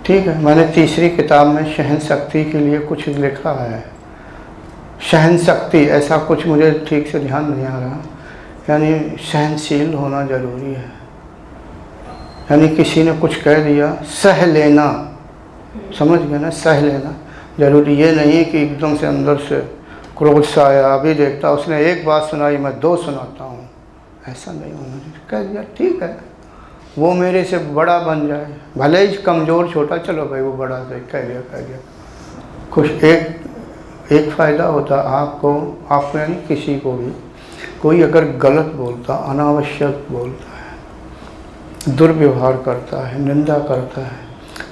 ठीक है, मैंने तीसरी किताब में सहन शक्ति के लिए कुछ लिखा है। सहन शक्ति ऐसा कुछ मुझे ठीक से ध्यान नहीं आ रहा, यानी सहनशील होना ज़रूरी है। यानी किसी ने कुछ कह दिया, सह लेना, समझ गए ना, सह लेना जरूरी। ये नहीं कि एकदम से अंदर से क्रोध सा आया, अभी देखता उसने एक बात सुनाई मैं दो सुनाता हूँ, ऐसा नहीं होना चाहिए। कह दिया ठीक है, वो मेरे से बड़ा बन जाए, भले ही कमज़ोर छोटा, चलो भाई वो बड़ा से कह दिया खुश। एक फ़ायदा होता आपको यानी किसी को भी, कोई अगर गलत बोलता, अनावश्यक बोलता है, दुर्व्यवहार करता है, निंदा करता है,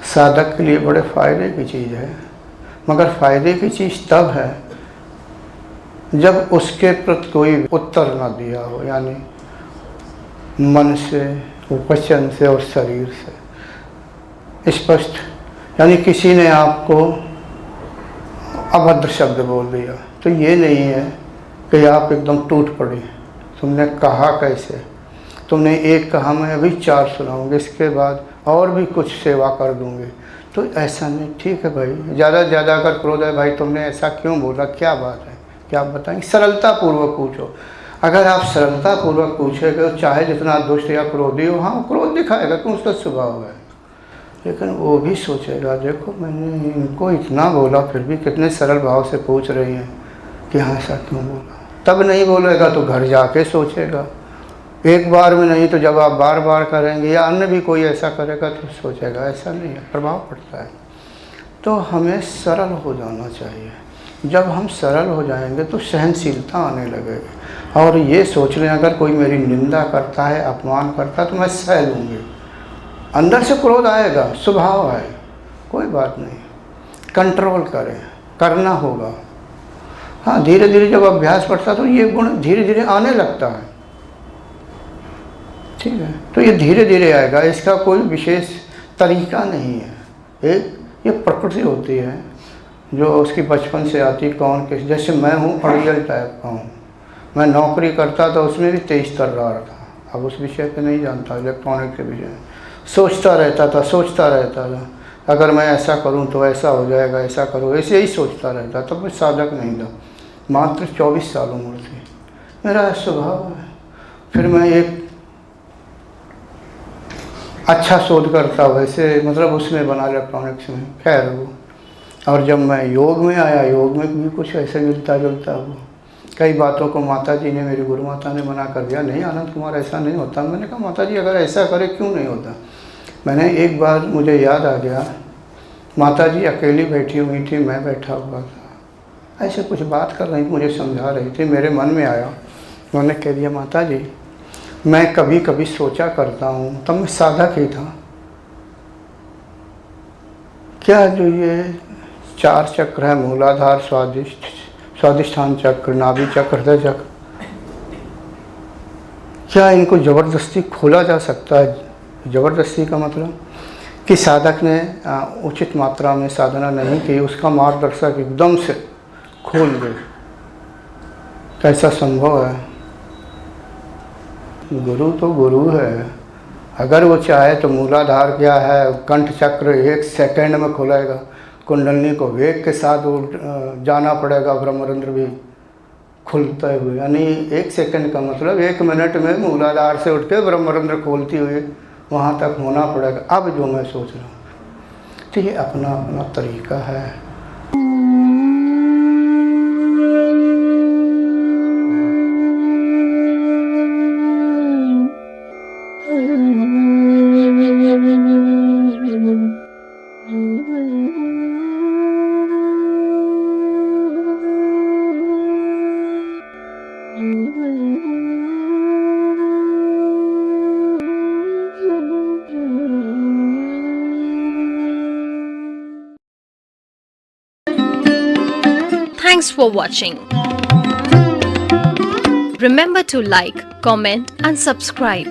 साधक के लिए बड़े फ़ायदे की चीज़ है। मगर फ़ायदे की चीज़ तब है जब उसके प्रति कोई उत्तर ना दिया हो, यानी मन से, वचन से और शरीर से स्पष्ट। यानी किसी ने आपको अभद्र शब्द बोल दिया, तो ये नहीं है कि आप एकदम टूट पड़े। तुमने कहा कैसे? तुमने एक कहा, मैं अभी 4 सुनाऊंगी, इसके बाद और भी कुछ सेवा कर दूंगी। तो ऐसा नहीं, ठीक है भाई, ज़्यादा से ज़्यादा अगर क्रोध है, भाई तुमने ऐसा क्यों बोला, क्या बात है, क्या आप बताएंगे? सरलता पूर्वक पूछो। अगर आप सरलता पूर्वक पूछेंगे, चाहे जितना दुष्ट या क्रोधी हो, हाँ क्रोध दिखाएगा क्यों, उसका स्वभाव है, लेकिन वो भी सोचेगा देखो मैंने इनको इतना बोला, फिर भी कितने सरल भाव से पूछ रही हैं कि हाँ ऐसा क्यों बोला। तब नहीं बोलेगा तो घर जाके सोचेगा, एक बार में नहीं तो जब आप बार बार करेंगे या अन्य भी कोई ऐसा करेगा तो सोचेगा। ऐसा नहीं है, प्रभाव पड़ता है। तो हमें सरल हो जाना चाहिए। जब हम सरल हो जाएंगे तो सहनशीलता आने लगेगी। और ये सोच लें अगर कोई मेरी निंदा करता है, अपमान करता है, तो मैं सह लूँगी। अंदर से क्रोध आएगा, स्वभाव है, कोई बात नहीं, कंट्रोल करें, करना होगा। हाँ, धीरे धीरे जब अभ्यास बढ़ता तो ये गुण धीरे धीरे आने लगता है। ठीक है, तो ये धीरे धीरे आएगा, इसका कोई विशेष तरीका नहीं है। ये प्रकृति होती है जो उसकी बचपन से आती। कौन किस, जैसे मैं हूँ अड़ियल टाइप का हूँ, मैं नौकरी करता था उसमें भी तेज तर्रार था। अब उस विषय पे नहीं जानता, इलेक्ट्रॉनिक के विषय में सोचता रहता था, अगर मैं ऐसा करूं तो ऐसा हो जाएगा, ऐसा करो, ऐसे ही सोचता रहता। तब मैं साधक नहीं था, मात्र 24 साल उम्र थी, मेरा स्वभाव है। फिर मैं एक अच्छा शोध करता, वैसे मतलब उसमें बना इलेक्ट्रॉनिक्स में, खैर वो। और जब मैं योग में आया, योग में भी कुछ ऐसे मिलता जुलता वो। कई बातों को माता जी ने, मेरी गुरु माता ने मना कर दिया, नहीं आनंद कुमार ऐसा नहीं होता। मैंने कहा माता जी अगर ऐसा करे क्यों नहीं होता। मैंने एक बार, मुझे याद आ गया, माता जी अकेली बैठी हुई थी, मैं बैठा हुआ था, ऐसे कुछ बात कर रही, मुझे समझा रही थी। मेरे मन में आया, उन्होंने कह दिया माता जी मैं कभी कभी सोचा करता हूँ, तब मैं साधक ही था, क्या जो ये 4 चक्र है, मूलाधार, स्वादिष्ठान चक्र, नाभि चक्र, हृदय चक्र, क्या इनको ज़बरदस्ती खोला जा सकता है? ज़बरदस्ती का मतलब कि साधक ने उचित मात्रा में साधना नहीं की, उसका मार्गदर्शक एकदम से खोल दे, कैसा संभव है? गुरु तो गुरु है, अगर वो चाहे तो मूलाधार क्या है, कंठ चक्र 1 सेकंड में खुलेगा, कुंडलनी को वेग के साथ जाना पड़ेगा, ब्रह्मरंध्र भी खुलते हुए, यानी 1 सेकंड का मतलब 1 मिनट में मूलाधार से उठ के ब्रह्मरंध्र खोलती हुए वहाँ तक होना पड़ेगा। अब जो मैं सोच रहा हूँ, तो ये अपना अपना तरीका है। Thanks for watching. Remember to like, comment and subscribe.